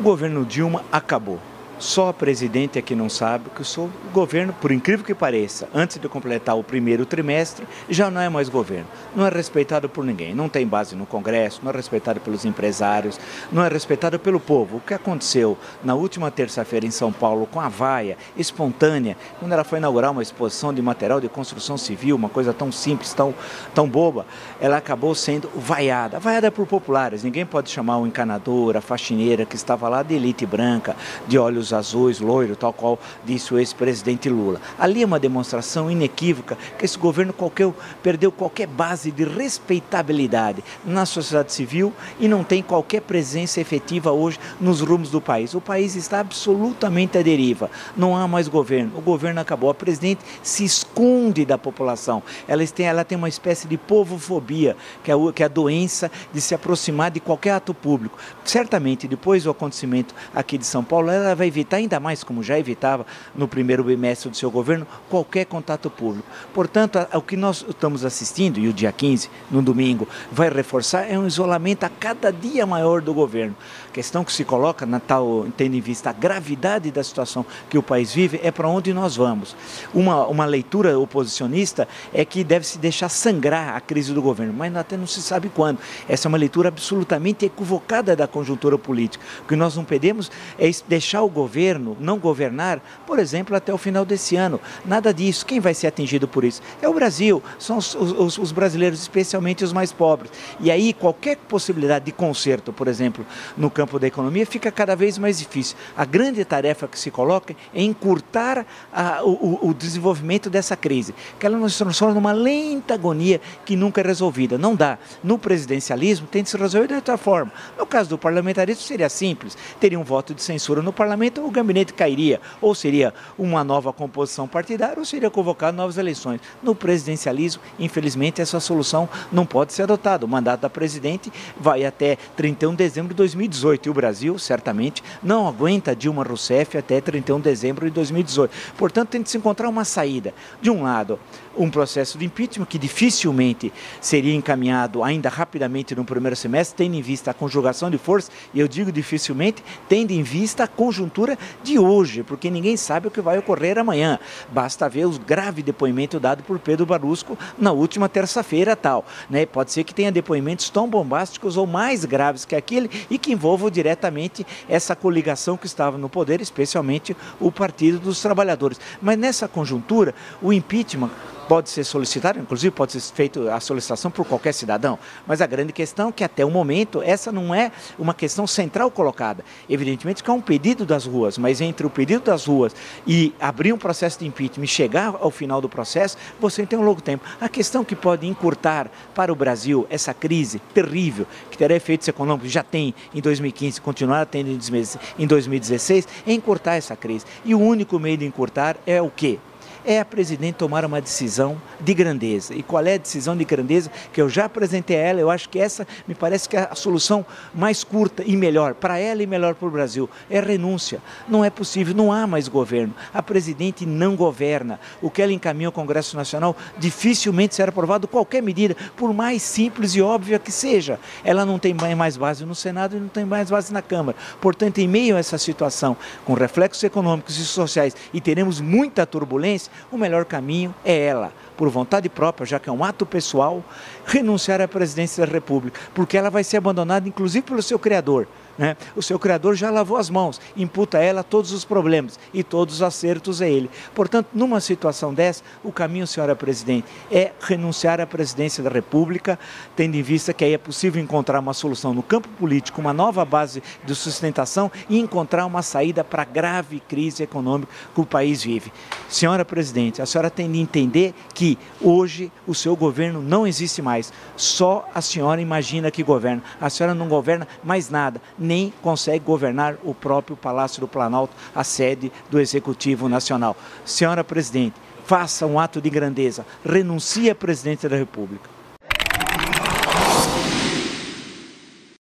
governo Dilma acabou. Só a presidente é que não sabe que o governo, por incrível que pareça, antes de completar o primeiro trimestre, já não é mais governo. Não é respeitado por ninguém, não tem base no Congresso, não é respeitado pelos empresários, não é respeitado pelo povo. O que aconteceu na última terça-feira em São Paulo com a vaia espontânea, quando ela foi inaugurar uma exposição de material de construção civil, uma coisa tão simples, tão boba, ela acabou sendo vaiada. Vaiada por populares, ninguém pode chamar o encanador, a faxineira que estava lá de elite branca, de olhos azuis, loiro, tal qual disse o ex-presidente Lula. Ali é uma demonstração inequívoca que esse governo perdeu qualquer base de respeitabilidade na sociedade civil e não tem qualquer presença efetiva hoje nos rumos do país. O país está absolutamente à deriva, não há mais governo, o governo acabou, a presidente se esconde da população, ela tem uma espécie de povofobia, que é a doença de se aproximar de qualquer ato público. Certamente, depois do acontecimento aqui de São Paulo, ela vai evitar ainda mais, como já evitava no primeiro bimestre do seu governo, qualquer contato público. Portanto, o que nós estamos assistindo, e o dia 15, no domingo, vai reforçar, é um isolamento a cada dia maior do governo. A questão que se coloca, tendo em vista a gravidade da situação que o país vive, é para onde nós vamos. Uma leitura oposicionista é que deve se deixar sangrar a crise do governo, mas até não se sabe quando. Essa é uma leitura absolutamente equivocada da conjuntura política. O que nós não podemos é deixar o governo não governar, por exemplo, até o final desse ano. Nada disso. Quem vai ser atingido por isso? É o Brasil, são os brasileiros, especialmente os mais pobres. E aí qualquer possibilidade de conserto, por exemplo, no campo da economia, fica cada vez mais difícil. A grande tarefa que se coloca é encurtar o desenvolvimento dessa crise, que ela nos transforma numa lenta agonia que nunca é resolvida. Não dá. No presidencialismo tem de se resolver de outra forma. No caso do parlamentarismo seria simples, teria um voto de censura no parlamento, o gabinete cairia, ou seria uma nova composição partidária, ou seria convocado novas eleições. No presidencialismo, infelizmente, essa solução não pode ser adotada. O mandato da presidente vai até 31 de dezembro de 2018 e o Brasil, certamente, não aguenta Dilma Rousseff até 31 de dezembro de 2018. Portanto, tem de se encontrar uma saída. De um lado, um processo de impeachment que dificilmente seria encaminhado ainda rapidamente no primeiro semestre, tendo em vista a conjugação de forças, e eu digo dificilmente, tendo em vista a conjuntura de hoje, porque ninguém sabe o que vai ocorrer amanhã. Basta ver o grave depoimento dado por Pedro Barusco na última terça-feira tal, né? Pode ser que tenha depoimentos tão bombásticos ou mais graves que aquele e que envolvam diretamente essa coligação que estava no poder, especialmente o Partido dos Trabalhadores. Mas nessa conjuntura, o impeachment pode ser solicitado, inclusive pode ser feita a solicitação por qualquer cidadão, mas a grande questão é que até o momento essa não é uma questão central colocada. Evidentemente que é um pedido das ruas, mas entre o pedido das ruas e abrir um processo de impeachment e chegar ao final do processo, você tem um longo tempo. A questão que pode encurtar para o Brasil essa crise terrível, que terá efeitos econômicos, já tem em 2015, continuará tendo em 2016, é encurtar essa crise. E o único meio de encurtar é o quê? É a presidente tomar uma decisão de grandeza. E qual é a decisão de grandeza que eu já apresentei a ela? Eu acho que essa me parece que é a solução mais curta e melhor para ela e melhor para o Brasil. É renúncia. Não é possível, não há mais governo. A presidente não governa. O que ela encaminha ao Congresso Nacional dificilmente será aprovado qualquer medida, por mais simples e óbvia que seja. Ela não tem mais base no Senado e não tem mais base na Câmara. Portanto, em meio a essa situação, com reflexos econômicos e sociais, e teremos muita turbulência, o melhor caminho é ela, por vontade própria, já que é um ato pessoal, renunciar à presidência da República, porque ela vai ser abandonada, inclusive pelo seu criador. Né? O seu criador já lavou as mãos, imputa a ela todos os problemas e todos os acertos a ele. Portanto, numa situação dessa, o caminho, senhora presidente, é renunciar à presidência da República, tendo em vista que aí é possível encontrar uma solução no campo político, uma nova base de sustentação e encontrar uma saída para a grave crise econômica que o país vive. Senhora presidente, a senhora tem de entender que hoje o seu governo não existe mais, só a senhora imagina que governa, a senhora não governa mais nada, nem consegue governar o próprio Palácio do Planalto, a sede do Executivo Nacional. Senhora presidente, faça um ato de grandeza, renuncie à presidência da República.